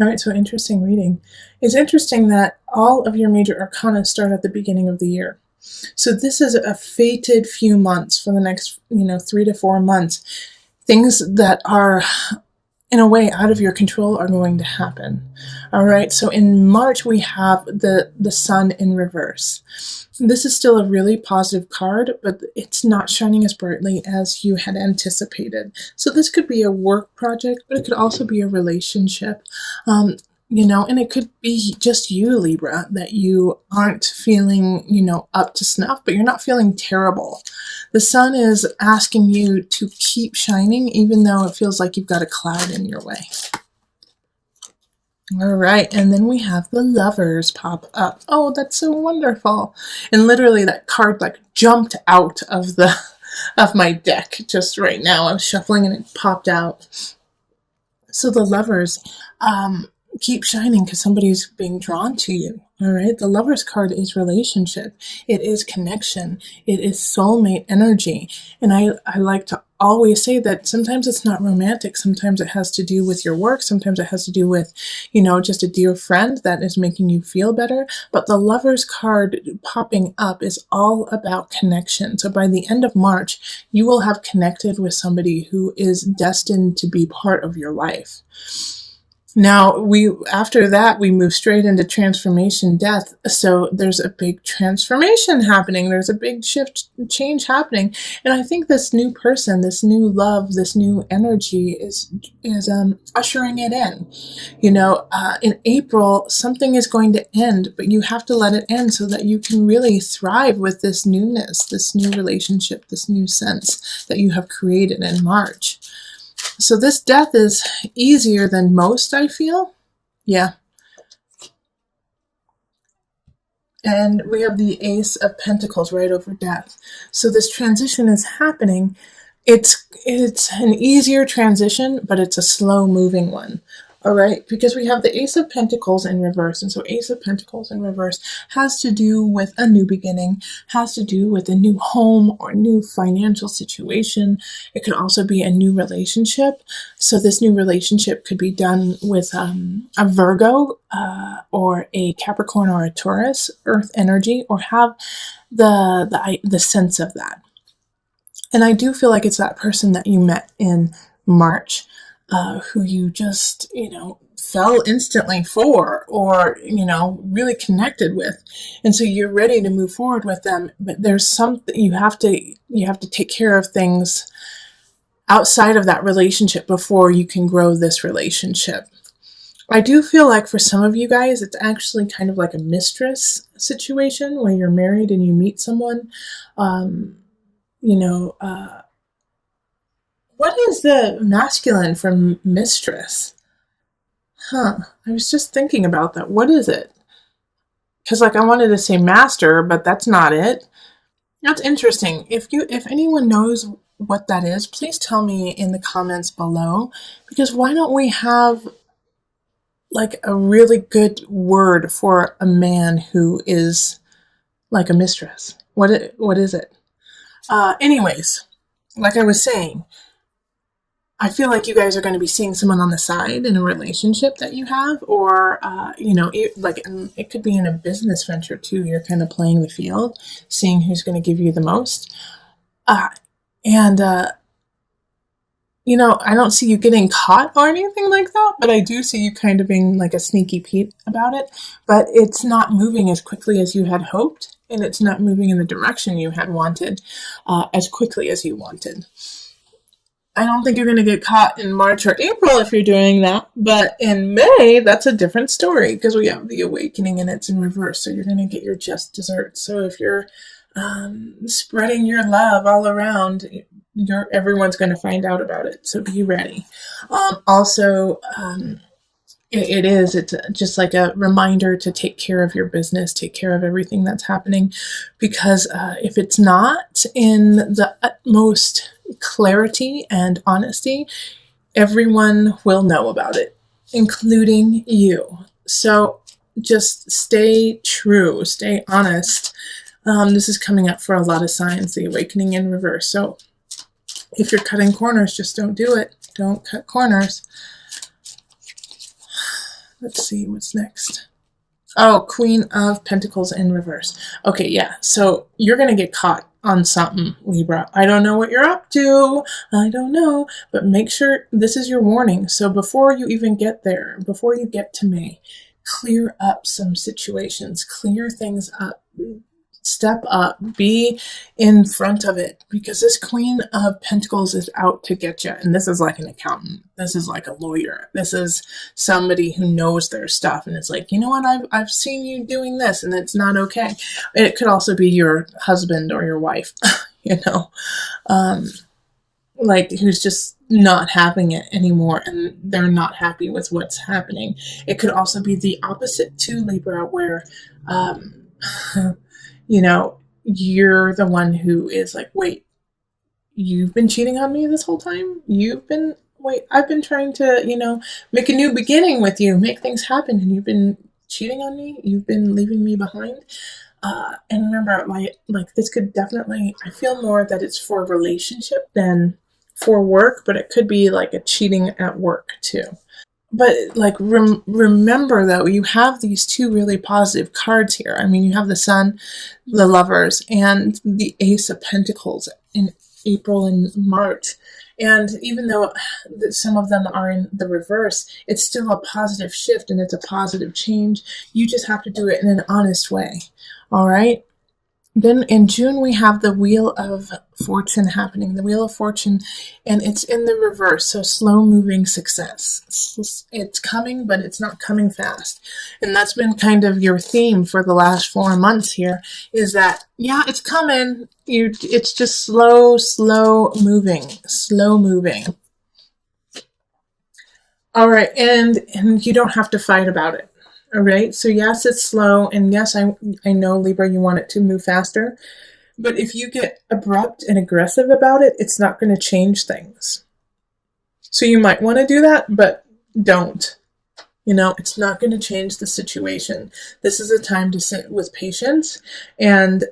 All right, so interesting reading. It's interesting that all of your major arcana start at the beginning of the year. So this is a fated few months for the next, 3 to 4 months. Things that are in a way out of your control are going to happen. All right, so in March we have the sun in reverse. This is still a really positive card, but it's not shining as brightly as you had anticipated. So this could be a work project, but it could also be a relationship. And it could be just you, Libra, that you aren't feeling, up to snuff, but you're not feeling terrible. The sun is asking you to keep shining, even though it feels like you've got a cloud in your way. All right, and then we have the Lovers pop up. Oh, that's so wonderful. And literally that card like jumped out of my deck just right now. I was shuffling and it popped out. So the Lovers, keep shining because somebody's being drawn to you. All right. The Lover's card is relationship. It is connection. It is soulmate energy. And I like to always say that sometimes it's not romantic. Sometimes it has to do with your work. Sometimes it has to do with, just a dear friend that is making you feel better. But the Lover's card popping up is all about connection. So by the end of March, you will have connected with somebody who is destined to be part of your life. Now, after that, we move straight into transformation death. So there's a big transformation happening. There's a big change happening. And I think this new person, this new love, this new energy is ushering it in. In April, something is going to end, but you have to let it end so that you can really thrive with this newness, this new relationship, this new sense that you have created in March. So this death is easier than most, I feel. Yeah. And we have the Ace of Pentacles right over death. So this transition is happening. It's an easier transition, but it's a slow moving one. All right, because we have the Ace of Pentacles in reverse. And so Ace of Pentacles in reverse has to do with a new beginning, has to do with a new home or new financial situation. It could also be a new relationship. So this new relationship could be done with a Virgo or a Capricorn or a Taurus, earth energy, or have the sense of that. And I do feel like it's that person that you met in March. Who you just, fell instantly for or, really connected with. And so you're ready to move forward with them, but there's something you have to take care of things outside of that relationship before you can grow this relationship. I do feel like for some of you guys, it's actually kind of like a mistress situation where you're married and you meet someone, what is the masculine from mistress? I was just thinking about that. What is it? Because I wanted to say master, but that's not it. That's interesting. If anyone knows what that is, please tell me in the comments below. Because why don't we have like a really good word for a man who is like a mistress? What is it? Anyways, like I was saying, I feel like you guys are going to be seeing someone on the side in a relationship that you have, or, it could be in a business venture too. You're kind of playing the field, seeing who's going to give you the most. I don't see you getting caught or anything like that, but I do see you kind of being like a sneaky Pete about it, but it's not moving as quickly as you had hoped, and it's not moving in the direction you had wanted, as quickly as you wanted. I don't think you're going to get caught in March or April if you're doing that. But in May, that's a different story because we have the awakening and it's in reverse. So you're going to get your just desserts. So if you're spreading your love all around, everyone's going to find out about it. So be ready. It's just like a reminder to take care of your business, take care of everything that's happening, because if it's not in the utmost clarity and honesty, everyone will know about it, including you. So just stay true, stay honest. This is coming up for a lot of signs, the awakening in reverse. So if you're cutting corners, just don't do it. Don't cut corners. Let's see what's next. Oh, Queen of Pentacles in reverse. Okay, yeah. So you're going to get caught on something, Libra. I don't know what you're up to. I don't know. But make sure this is your warning. So before you even get there, before you get to May, clear up some situations, clear things up. Step up, be in front of it, because this Queen of Pentacles is out to get you. And this is like an accountant. This is like a lawyer. This is somebody who knows their stuff. And it's like, you know what? I've seen you doing this and it's not okay. It could also be your husband or your wife, you know, like who's just not having it anymore and they're not happy with what's happening. It could also be the opposite too, Libra, where, you know, you're the one who is like, wait, you've been cheating on me this whole time? I've been trying to, you know, make a new beginning with you, make things happen, and you've been cheating on me? You've been leaving me behind? And remember, like this could definitely, I feel more that it's for a relationship than for work, but it could be like a cheating at work too. But like remember though, you have these two really positive cards here. I mean, you have the Sun, the Lovers, and the Ace of Pentacles in April and March. And even though some of them are in the reverse, it's still a positive shift and it's a positive change. You just have to do it in an honest way. All right. Then in June, we have the Wheel of Fortune happening, the Wheel of Fortune, and it's in the reverse, so slow-moving success. It's coming, but it's not coming fast. And that's been kind of your theme for the last 4 months here, is that, yeah, it's coming. It's just slow moving. All right, and you don't have to fight about it. All right, so yes, it's slow, and yes, I know, Libra, you want it to move faster, but if you get abrupt and aggressive about it, it's not going to change things. So you might want to do that, but don't. You know, it's not going to change the situation. This is a time to sit with patience and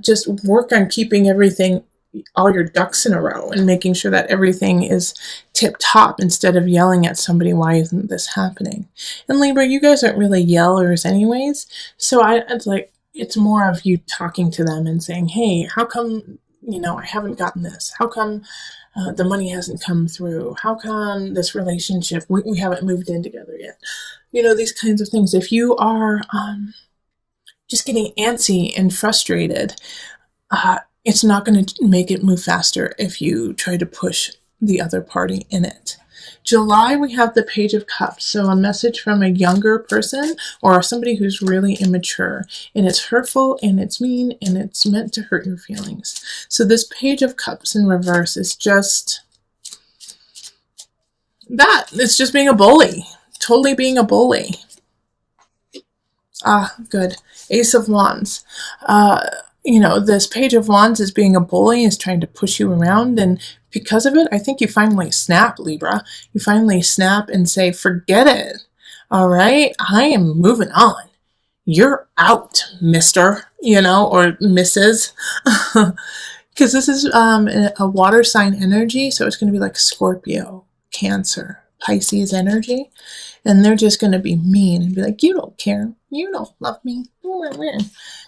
just work on keeping everything, all your ducks in a row, and making sure that everything is tip top instead of yelling at somebody, why isn't this happening? And Libra, you guys aren't really yellers anyways, so it's more of you talking to them and saying, hey, how come, you know, I haven't gotten this? How come the money hasn't come through? How come this relationship, we haven't moved in together yet? You know, these kinds of things. If you are just getting antsy and frustrated, it's not going to make it move faster if you try to push the other party in it. July, we have the Page of Cups. So a message from a younger person or somebody who's really immature. And it's hurtful and it's mean and it's meant to hurt your feelings. So this Page of Cups in reverse is just that. It's just being a bully. Totally being a bully. Ah, good. Ace of Wands. You know, this Page of Wands is being a bully, is trying to push you around, and because of it, I think you finally snap, Libra. You finally snap and say, forget it. All right, I am moving on. You're out, mister, you know, or Mrs. Because this is a water sign energy, so it's going to be like Scorpio, Cancer, Pisces energy. And they're just going to be mean and be like, you don't care. You don't love me.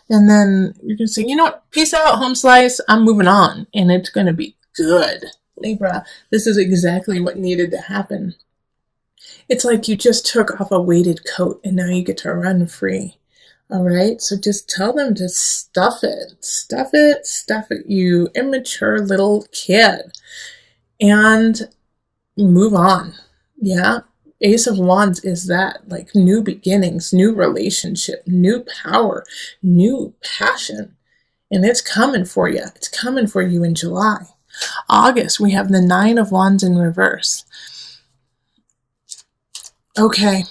And then you're going to say, you know what? Peace out, home slice. I'm moving on. And it's going to be good. Libra, this is exactly what needed to happen. It's like you just took off a weighted coat and now you get to run free. All right? So just tell them to stuff it. Stuff it. Stuff it, you immature little kid. And move on. Yeah? Ace of Wands is that, like, new beginnings, new relationship, new power, new passion. And it's coming for you. It's coming for you in July. August, we have the Nine of Wands in reverse. Okay,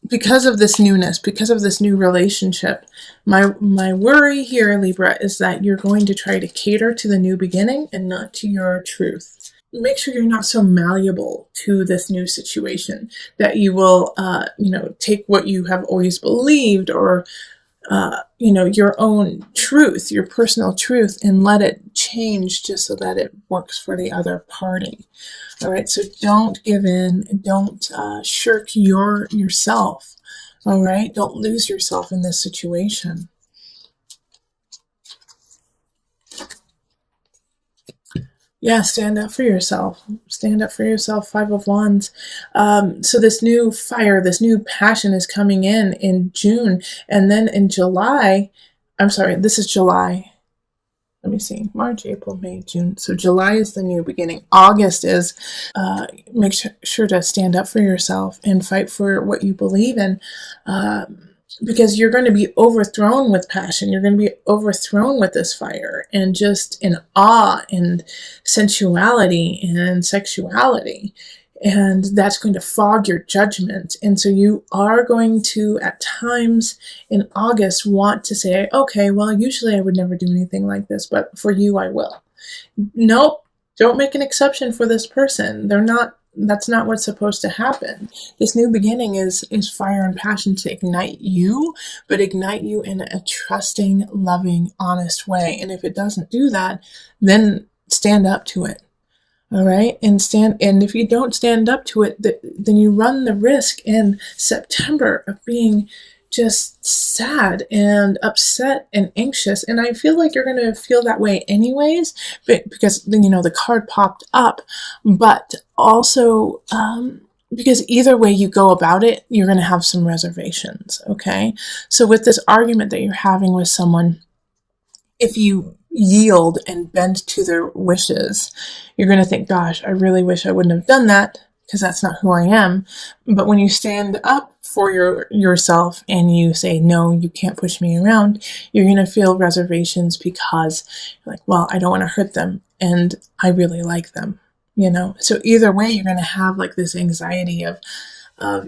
because of this newness, because of this new relationship, my worry here, Libra, is that you're going to try to cater to the new beginning and not to your truth. Make sure you're not so malleable to this new situation that you will, you know, take what you have always believed or your own truth, your personal truth, and let it change just so that it works for the other party. All right, so don't give in, don't shirk yourself. All right, don't lose yourself in this situation. Yeah, stand up for yourself. Stand up for yourself, Five of Wands. So this new fire, this new passion is coming in June. And then in July, I'm sorry, this is July. Let me see, March, April, May, June. So July is the new beginning. August is, make sure to stand up for yourself and fight for what you believe in. Because you're going to be overthrown with passion. You're going to be overthrown with this fire and just in awe and sensuality and sexuality. And that's going to fog your judgment. And so you are going to, at times in August, want to say, okay, well, usually I would never do anything like this, but for you, I will. Nope. Don't make an exception for this person. That's not what's supposed to happen. This new beginning is fire and passion to ignite you, but ignite you in a trusting, loving, honest way. And if it doesn't do that, then stand up to it. All right. And if you don't stand up to it, then you run the risk in September of being just sad and upset and anxious. And I feel like you're going to feel that way anyways, because the card popped up, but also, because either way you go about it, you're going to have some reservations. Okay. So with this argument that you're having with someone, if you yield and bend to their wishes, you're going to think, gosh, I really wish I wouldn't have done that because that's not who I am. But when you stand up for yourself and you say, no, you can't push me around, you're going to feel reservations because you're like, well, I don't want to hurt them and I really like them, So either way, you're going to have like this anxiety of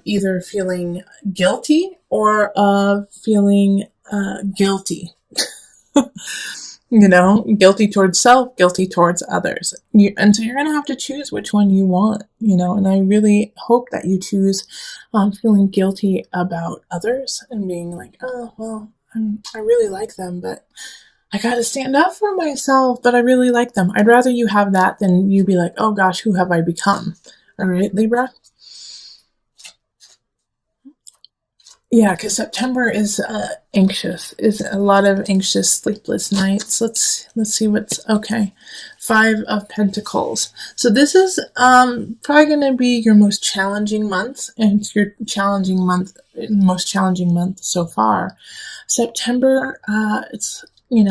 either feeling guilty or of feeling guilty. Guilty towards self, guilty towards others. And so you're going to have to choose which one you want, and I really hope that you choose feeling guilty about others and being like, oh, well, I really like them, but I got to stand up for myself, but I really like them. I'd rather you have that than you be like, oh gosh, who have I become? All right, Libra? Yeah, because September is anxious. Is a lot of anxious, sleepless nights. Let's see what's okay. 5 of Pentacles. So this is probably going to be your most challenging month, and it's your most challenging month so far. September, it's you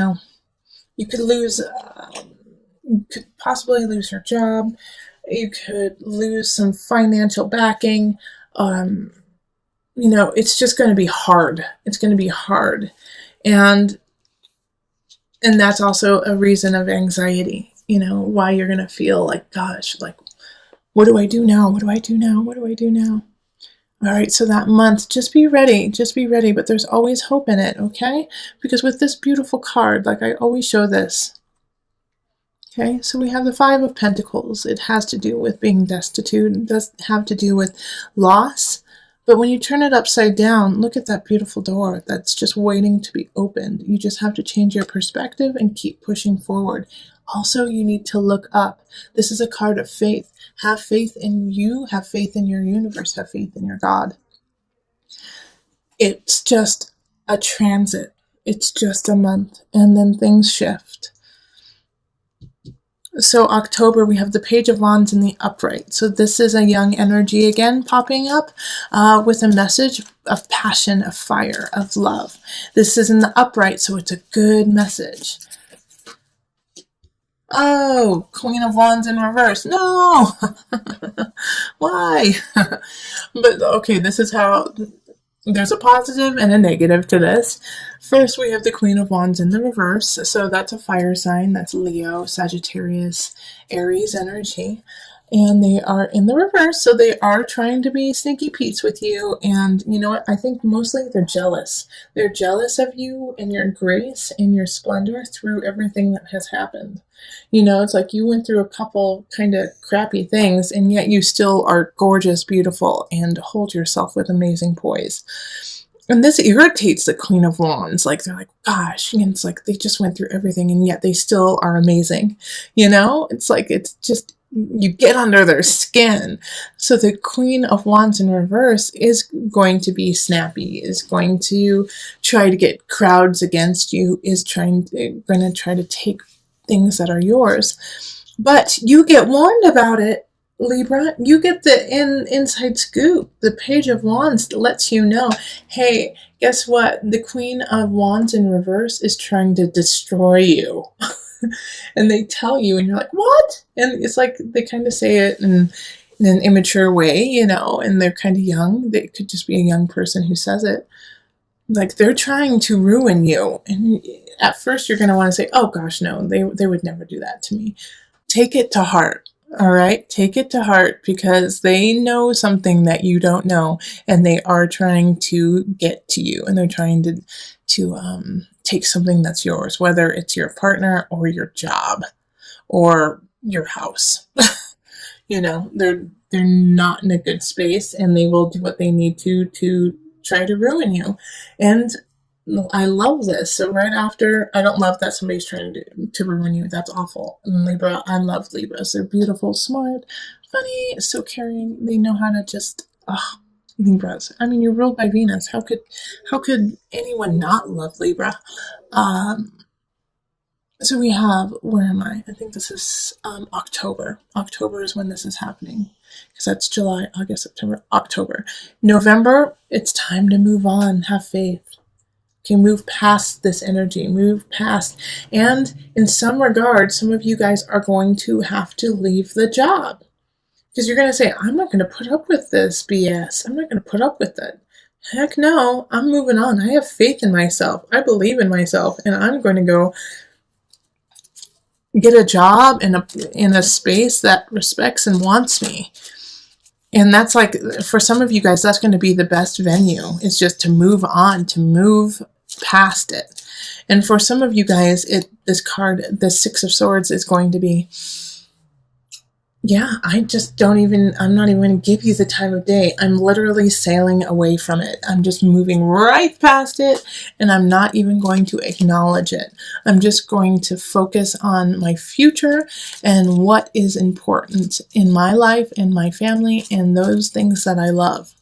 could possibly lose your job. You could lose some financial backing. It's just going to be hard. It's going to be hard. And that's also a reason of anxiety, why you're going to feel like, gosh, like, what do I do now? What do I do now? What do I do now? All right. So that month, just be ready, but there's always hope in it. Okay. Because with this beautiful card, like I always show this. Okay. So we have the 5 of Pentacles. It has to do with being destitute. It does have to do with loss. But when you turn it upside down, look at that beautiful door that's just waiting to be opened. You just have to change your perspective and keep pushing forward. Also, you need to look up. This is a card of faith. Have faith in you, have faith in your universe, have faith in your God. It's just a transit. It's just a month, and then things shift. So October, we have the Page of Wands in the upright. So this is a young energy again popping up with a message of passion, of fire, of love. This is in the upright, so it's a good message. Oh, Queen of Wands in reverse. No! Why? But okay, this is how... There's a positive and a negative to this. First, we have the Queen of Wands in the reverse. So that's a fire sign. That's Leo, Sagittarius, Aries energy. And they are in the reverse. So they are trying to be sneaky Pete's with you. And you know what? I think mostly they're jealous. They're jealous of you and your grace and your splendor through everything that has happened. It's like you went through a couple kind of crappy things, and yet you still are gorgeous, beautiful, and hold yourself with amazing poise. And this irritates the Queen of Wands. Like, they're like, gosh, and it's like they just went through everything and yet they still are amazing. You know, it's like, it's just, you get under their skin. So the Queen of Wands in reverse is going to be snappy, is going to try to get crowds against you, is going to try to take things that are yours. But you get warned about it, Libra. You get the inside scoop. The Page of Wands lets you know, hey, guess what? The Queen of Wands in reverse is trying to destroy you. And they tell you, and you're like, what? And it's like they kind of say it in an immature way, you know, and they're kind of young. They could just be a young person who says it. Like, they're trying to ruin you. And at first you're going to want to say, oh gosh, no, they would never do that to me. Take it to heart. All right, take it to heart, because they know something that you don't know, and they are trying to get to you, and they're trying to take something that's yours, whether it's your partner or your job or your house. You know, they're not in a good space, and they will do what they need to try to ruin you. And I love this. So right after, I don't love that somebody's trying to ruin you. That's awful. And Libra, I love Libras. They're beautiful, smart, funny, so caring. They know how to just, Libras. I mean, you're ruled by Venus. How could anyone not love Libra? So we have, where am I? I think this is October. October is when this is happening, because that's July, August, September, October. November, it's time to move on. Have faith. Okay, move past this energy, move past. And in some regard, some of you guys are going to have to leave the job, because you're going to say, I'm not going to put up with this BS. I'm not going to put up with it. Heck no, I'm moving on. I have faith in myself. I believe in myself, and I'm going to go get a job in a space that respects and wants me. And that's like, for some of you guys, that's going to be the best venue. It's just to move on, to move past it. And for some of you guys, this card, the Six of Swords, is going to be, I'm not even going to give you the time of day. I'm literally sailing away from it. I'm just moving right past it, and I'm not even going to acknowledge it. I'm just going to focus on my future and what is important in my life and my family and those things that I love.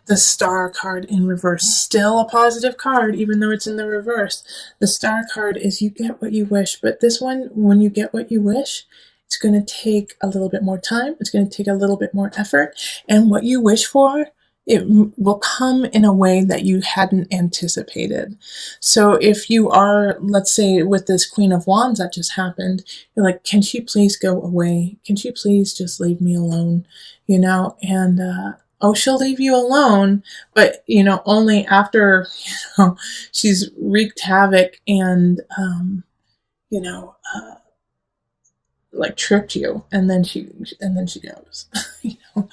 The Star card in reverse, still a positive card, even though it's in the reverse. The Star card is you get what you wish, but this one, when you get what you wish, it's going to take a little bit more time. It's going to take a little bit more effort. And what you wish for, it will come in a way that you hadn't anticipated. So if you are, let's say, with this Queen of Wands that just happened, you're like, can she please go away? Can she please just leave me alone? You know, and, she'll leave you alone, but, you know, only after, you know, she's wreaked havoc and, like tripped you, and then she goes. You know,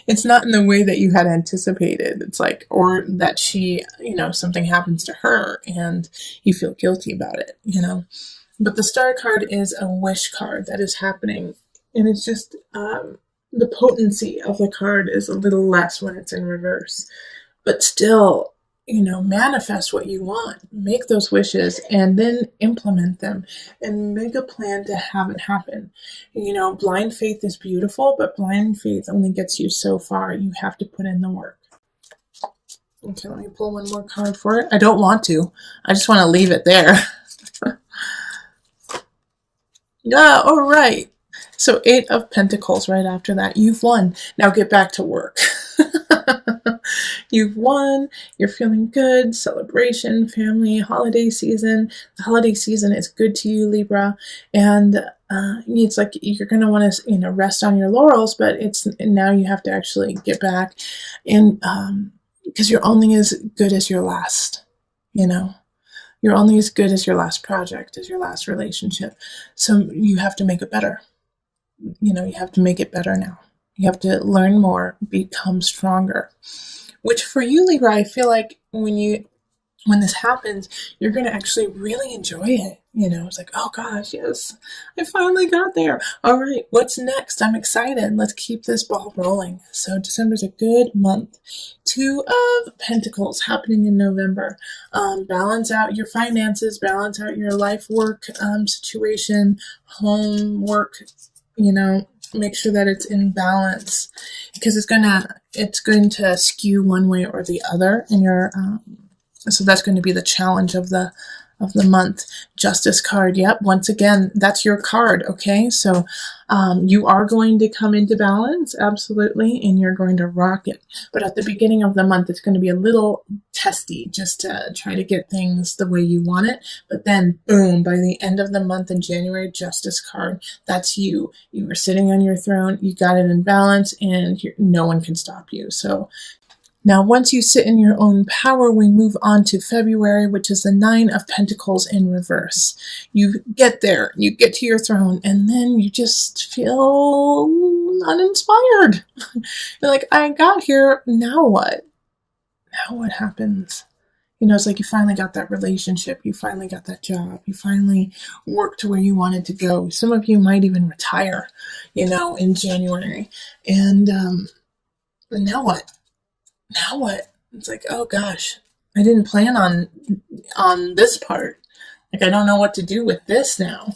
it's not in the way that you had anticipated. It's like, or that she, you know, something happens to her and you feel guilty about it, you know. But the Star card is a wish card that is happening, and it's just, the potency of the card is a little less when it's in reverse. But still, you know, manifest what you want. Make those wishes and then implement them and make a plan to have it happen. You know, blind faith is beautiful, but blind faith only gets you so far. You have to put in the work. Okay, let me pull one more card for it. I don't want to. I just want to leave it there. Yeah, all right. So 8 of Pentacles right after that. You've won. Now get back to work. You've won. You're feeling good. Celebration, family, holiday season. The holiday season is good to you, Libra. And it's like you're going to want to, you know, rest on your laurels, but it's now you have to actually get back. And because you're only as good as your last, you know. You're only as good as your last project, as your last relationship. So you have to make it better. You know, you have to make it better now. You have to learn more, become stronger. Which for you, Libra, I feel like when you when this happens, you're going to actually really enjoy it. It's like, oh gosh, yes, I finally got there. All right, what's next? I'm excited. Let's keep this ball rolling. So December's a good month. Two of Pentacles happening in November. Balance out your finances, balance out your life work situation, home work, make sure that it's in balance, because it's going to skew one way or the other in your so that's going to be the challenge of the month. Justice card. Yep. Once again, that's your card. Okay. So, you are going to come into balance. Absolutely. And you're going to rock it. But at the beginning of the month, it's going to be a little testy just to try to get things the way you want it. But then boom, by the end of the month in January, Justice card. That's you. You were sitting on your throne. You got it in balance and no one can stop you. So, now, once you sit in your own power, we move on to February, which is the Nine of Pentacles in reverse. You get there, you get to your throne, and then you just feel uninspired. You're like, I got here, now what? Now what happens? It's like you finally got that relationship, you finally got that job, you finally worked to where you wanted to go. Some of you might even retire, in January. And now what? Now what? It's like, oh gosh, I didn't plan on this part. Like, I don't know what to do with this now.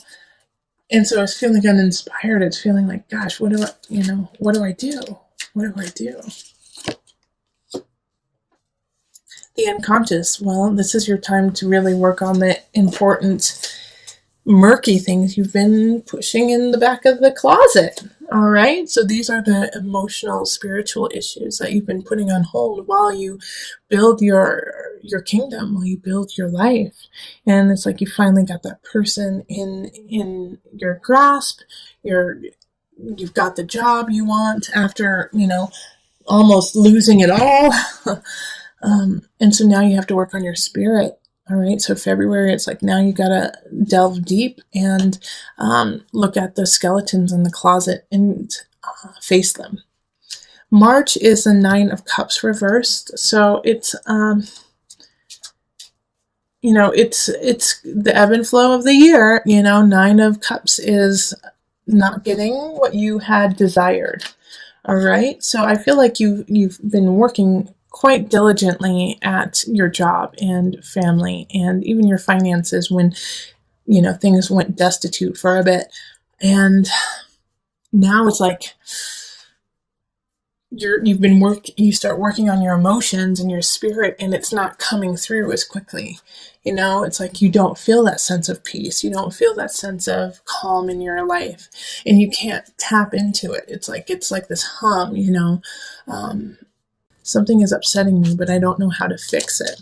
And so it's feeling uninspired. It's feeling like, gosh, what do I do? What do I do? The unconscious. Well, this is your time to really work on the important, murky things you've been pushing in the back of the closet. All right. So these are the emotional, spiritual issues that you've been putting on hold while you build your kingdom, while you build your life. And it's like you finally got that person in your grasp. You've got the job you want after, almost losing it all. And so now you have to work on your spirit. All right, so February, it's like now you got to delve deep and look at the skeletons in the closet and face them. March is the Nine of Cups reversed, so it's it's the ebb and flow of the year. Nine of Cups is not getting what you had desired. All right, so I feel like you've been working quite diligently at your job and family and even your finances when, things went destitute for a bit. And now it's like you start working on your emotions and your spirit, and it's not coming through as quickly. It's like you don't feel that sense of peace. You don't feel that sense of calm in your life, and you can't tap into it. It's like this hum, something is upsetting me, but I don't know how to fix it.